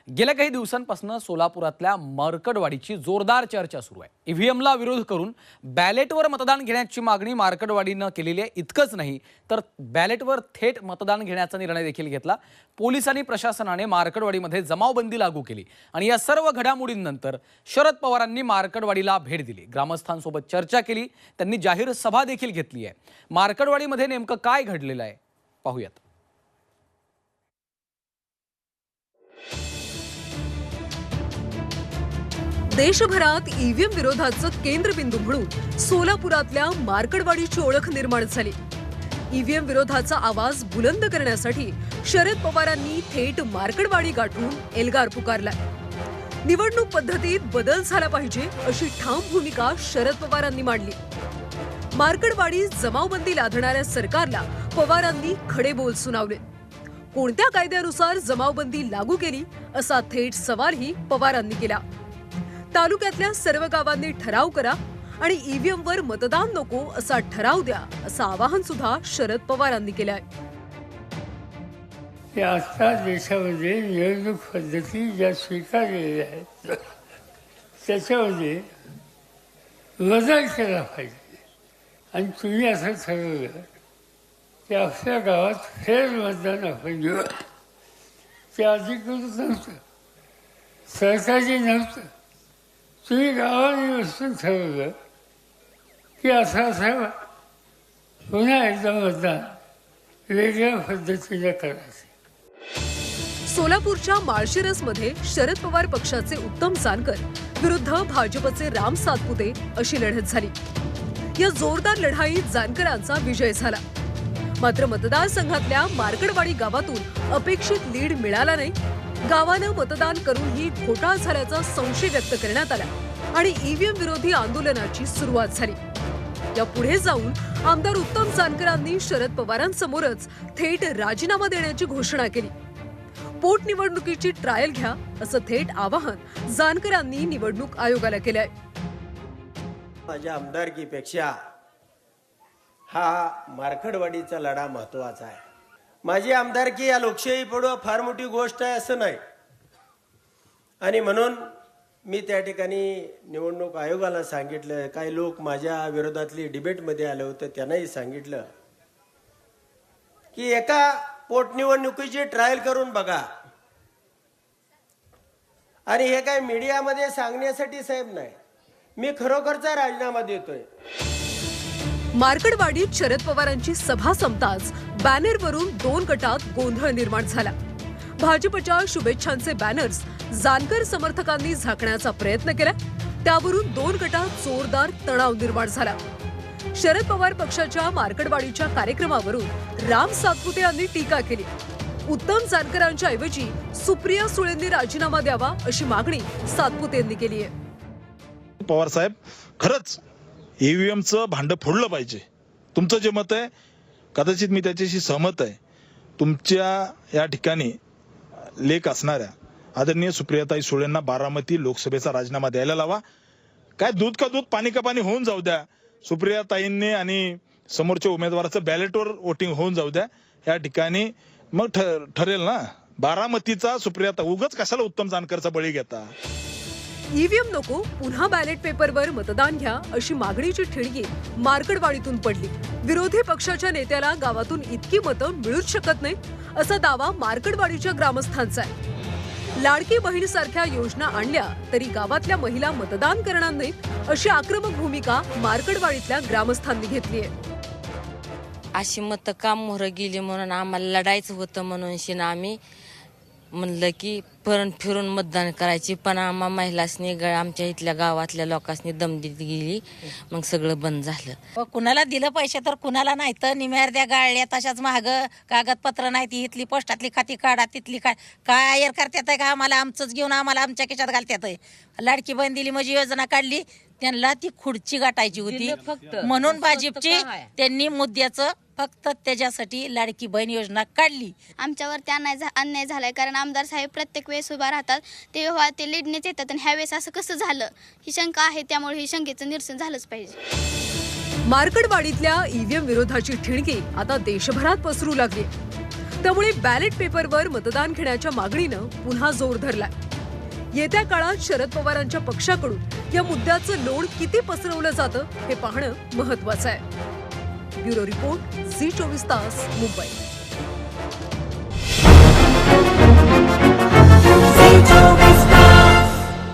गेल्या काही दिवसांपासून सोलापुरातल्या मार्कडवाडीची जोरदार चर्चा सुरू आहे। ईव्हीएमला विरोध करून बॅलेटवर मतदान घेण्याची मागणी मार्कडवाडीनं केलेली आहे। इतकंच नाही तर बॅलेटवर थेट मतदान घेण्याचा निर्णय देखील घेतला। पोलिसांनी प्रशासनाने मार्कडवाडीमध्ये जमावबंदी लागू केली आणि या सर्व घडामोडींनंतर शरद पवारांनी मार्कडवाडीला भेट दिली, ग्रामस्थांसोबत चर्चा केली, त्यांनी जाहीर सभा देखील घेतली आहे। मार्कडवाडीमध्ये नेमकं काय घडलेलं आहे पाहूयात। देशभरात ईव्हीएम विरोधाचं केंद्रबिंदू म्हणून सोलापुरातल्या मार्कडवाडीची ओळख निर्माण झाली। ईव्हीएम विरोधाचा आवाज बुलंद करण्यासाठी शरद पवारांनी थेट मार्कडवाडी गाठून एल्गार पुकारला। निवडणूक पद्धतीत बदल झाला पाहिजे अशी ठाम भूमिका शरद पवारांनी मांडली। मार्कडवाडी जमावबंदी लादणाऱ्या सरकारला पवारांनी खडे बोल सुनावले। कोणत्या कायद्यानुसार जमावबंदी लागू केली असा थेट सवालही पवारांनी केला। तालुक्यातल्या सर्व गावांनी ठराव करा आणि ईव्हीएमवर मतदान नको असा ठराव द्या असं आवाहन सुद्धा शरद पवारांनी केलं आहे। आता देशामध्ये निवडणूक पद्धती ज्या स्वीकारलेल्या आहेत त्याच्यामध्ये बदल केला पाहिजे आणि तुम्ही असं ठरवलं की आपल्या गावात फेर मतदान आपण घेऊ। ते अधिकृत नव्हतं, सरकारी नव्हतं, तुम्ही गावाने बसून ठरवलं की असं पुन्हा एकदा मतदान वेगळ्या पद्धतीने करायचं। सोलापूरच्या माळशिरसमध्ये शरद पवार पक्षाचे उत्तम जानकर विरुद्ध भाजपचे राम सातपुते अशी लढत झाली। या जोरदार लढाईत जानकरांचा विजय झाला, मात्र मतदारसंघातल्या मार्कडवाडी गावातून अपेक्षित लीड मिळाला नाही। गावानं मतदान करूनही घोटाळा झाल्याचा संशय व्यक्त करण्यात आला आणि ईव्हीएम विरोधी आंदोलनाची सुरुवात झाली। या पुढे जाऊन आमदार उत्तम जानकरांनी शरद पवारांसमोरच थेट राजीनामा देण्याची घोषणा केली। पोटनिवडणुकीची ट्रायल घ्या असं थेट आवाहन जानकरांनी निवडणूक आयोगाला केलंय। माझ्या आमदारकीपेक्षा हा मार्कडवाडीचा लढा महत्वाचा आहे। माझी आमदारकी या लोकशाहीपुढे फार मोठी गोष्ट आहे असं नाही, आणि म्हणून मी त्या ठिकाणी निवडणूक आयोगाला सांगितलं। काही लोक माझ्या विरोधातली डिबेटमध्ये आले होते, त्यांनाही सांगितलं की एका पोटनिवडणुकीची ट्रायल करून बघा। आणि हे काय मीडियामध्ये सांगण्यासाठी साहेब नाही, मी खरोखरचा राजीनामा देतोय। मार्कडवाडीत शरद पवारांची सभा संपताच बॅनरवरून दोन गटात गोंधळ निर्माण झाला। भाजपच्या शुभेच्छांचे बॅनर्स जानकर समर्थकांनी झाकण्याचा प्रयत्न केला, त्यावरून दोन गटात जोरदार तणाव निर्माण झाला। शरद पवार पक्षाच्या मार्कडवाडीच्या कार्यक्रमावरून राम सातपुते यांनी टीका केली। उत्तम जानकरांच्या ऐवजी सुप्रिया सुळेंनी राजीनामा द्यावा अशी मागणी सातपुते यांनी केली आहे। पवार साहेब, खरंच ईव्हीएमचं भांड फोडलं पाहिजे। तुमचं जे मत आहे कदाचित मी त्याच्याशी सहमत आहे। तुमच्या या ठिकाणी लेख असणाऱ्या आदरणीय सुप्रियाताई सुळेंना बारामती लोकसभेचा राजीनामा द्यायला लावा। काय दूध का दूध पाणी का पाणी होऊन जाऊ द्या। सुप्रियाताईंनी आणि समोरच्या उमेदवाराचं बॅलेटवर वोटिंग होऊन जाऊ द्या। या ठिकाणी मग ठरेल ना। बारामतीचा सुप्रियाता उगाच कशाला उत्तम जानकरचा बळी घेता। ईव्हीएम नको, पुन्हा बॅलेट पेपरवर मतदान घ्या अशी मागणीची ठिणगी मार्कडवाडीतून पडली। विरोधी पक्षाच्या नेत्याला गावातून इतकी मतं मिळूच शकत नाही असा दावा मार्कडवाडीच्या ग्रामस्थांचा आहे। लाडकी बहीणसारख्या योजना आणल्या तरी गावातल्या महिला मतदान करणार नाहीत अशी आक्रमक भूमिका मार्कडवाडीतल्या ग्रामस्थांनी घेतली आहे। अशी मतं का मोहर गेली म्हणून आम्हाला लढायचं होतं, म्हणून शिना आम्ही म्हणलं की फिरून मतदान करायची, पण आम्हा महिलासनी आमच्या इथल्या गावातल्या लोकांनी दमदी गेली, मग सगळं बंद झालं। कुणाला दिलं पैसे तर कुणाला नाही तर निम्यार्ध्या गाळल्या तशाच महाग कागदपत्र नाही ती इथली पोस्टातली खाती काढा तिथली काय आयर करतात का आम्हाला आमचंच घेऊन आम्हाला आमच्या खिशात घालतात। लाडकी बहीण दिली म्हणजे योजना काढली, त्यांना ती खुर्ची गाठायची होती म्हणून भाजपची त्यांनी मुद्द्याचं फक्त त्याच्यासाठी लाडकी बहीण योजना काढली। आमच्यावर अन्याय झालाय, कारण आमदार साहेब प्रत्येक वेळेस उभा राहतात, तेव्हा ते लीडनेच येतात आणि ह्या वेळेस असं कसं झालं ही शंका आहे, त्यामुळे ही शंकेचं निरसन झालंच पाहिजे। मार्कडवाडीतल्या ईव्हीएम विरोधाची ठिणगी आता देशभरात पसरू लागली। त्यामुळे बॅलेट पेपरवर मतदान घेण्याच्या मागणीनं पुन्हा जोर धरलाय. येत्या काळात शरद पवारांच्या पक्षाकडून या मुद्द्याचं लोण किती पसरवलं जातं हे पाहणं महत्वाचं आहे. ब्युरो रिपोर्ट, झी 24 तास, मुंबई.